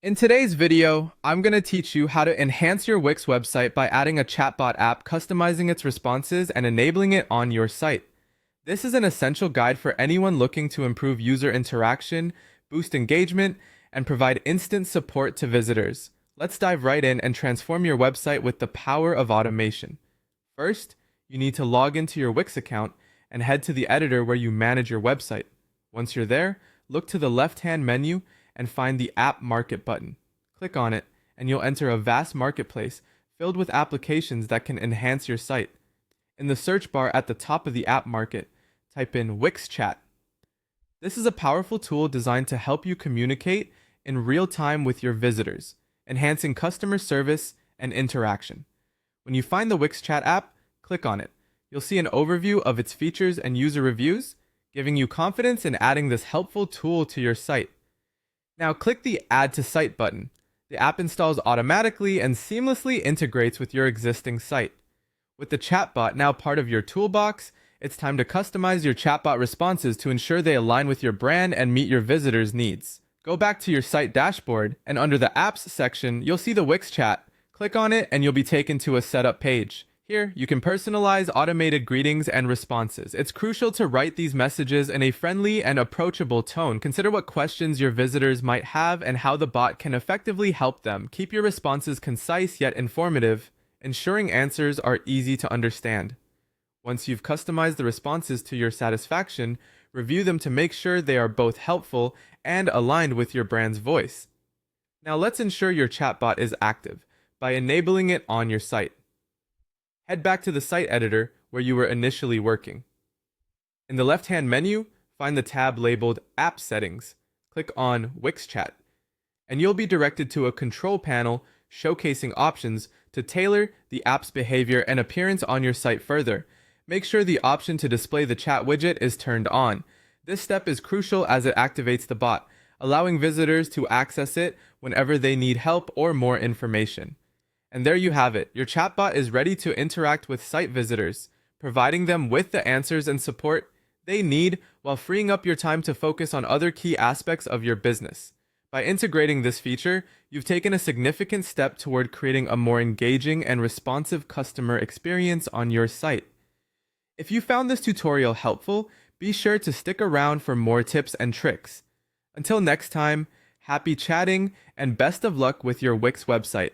In today's video, I'm going to teach you how to enhance your Wix website by adding a chatbot app, customizing its responses, and enabling it on your site. This is an essential guide for anyone looking to improve user interaction, boost engagement, and provide instant support to visitors. Let's dive right in and transform your website with the power of automation. First, you need to log into your Wix account and head to the editor where you manage your website. Once you're there, look to the left-hand menu and find the App Market button. Click on it, and you'll enter a vast marketplace filled with applications that can enhance your site. In the search bar at the top of the App Market, type in Wix Chat. This is a powerful tool designed to help you communicate in real time with your visitors, enhancing customer service and interaction. When you find the Wix Chat app, click on it. You'll see an overview of its features and user reviews, giving you confidence in adding this helpful tool to your site. Now click the Add to Site button. The app installs automatically and seamlessly integrates with your existing site. With the chatbot now part of your toolbox, it's time to customize your chatbot responses to ensure they align with your brand and meet your visitors' needs. Go back to your site dashboard, and under the Apps section, you'll see the Wix Chat. Click on it and you'll be taken to a setup page. Here, you can personalize automated greetings and responses. It's crucial to write these messages in a friendly and approachable tone. Consider what questions your visitors might have and how the bot can effectively help them. Keep your responses concise yet informative, ensuring answers are easy to understand. Once you've customized the responses to your satisfaction, review them to make sure they are both helpful and aligned with your brand's voice. Now let's ensure your chatbot is active by enabling it on your site. Head back to the site editor where you were initially working. In the left-hand menu, find the tab labeled App Settings. Click on Wix Chat, and you'll be directed to a control panel showcasing options to tailor the app's behavior and appearance on your site further. Make sure the option to display the chat widget is turned on. This step is crucial as it activates the bot, allowing visitors to access it whenever they need help or more information. And there you have it. Your chatbot is ready to interact with site visitors, providing them with the answers and support they need while freeing up your time to focus on other key aspects of your business. By integrating this feature, you've taken a significant step toward creating a more engaging and responsive customer experience on your site. If you found this tutorial helpful, be sure to stick around for more tips and tricks. Until next time, happy chatting and best of luck with your Wix website.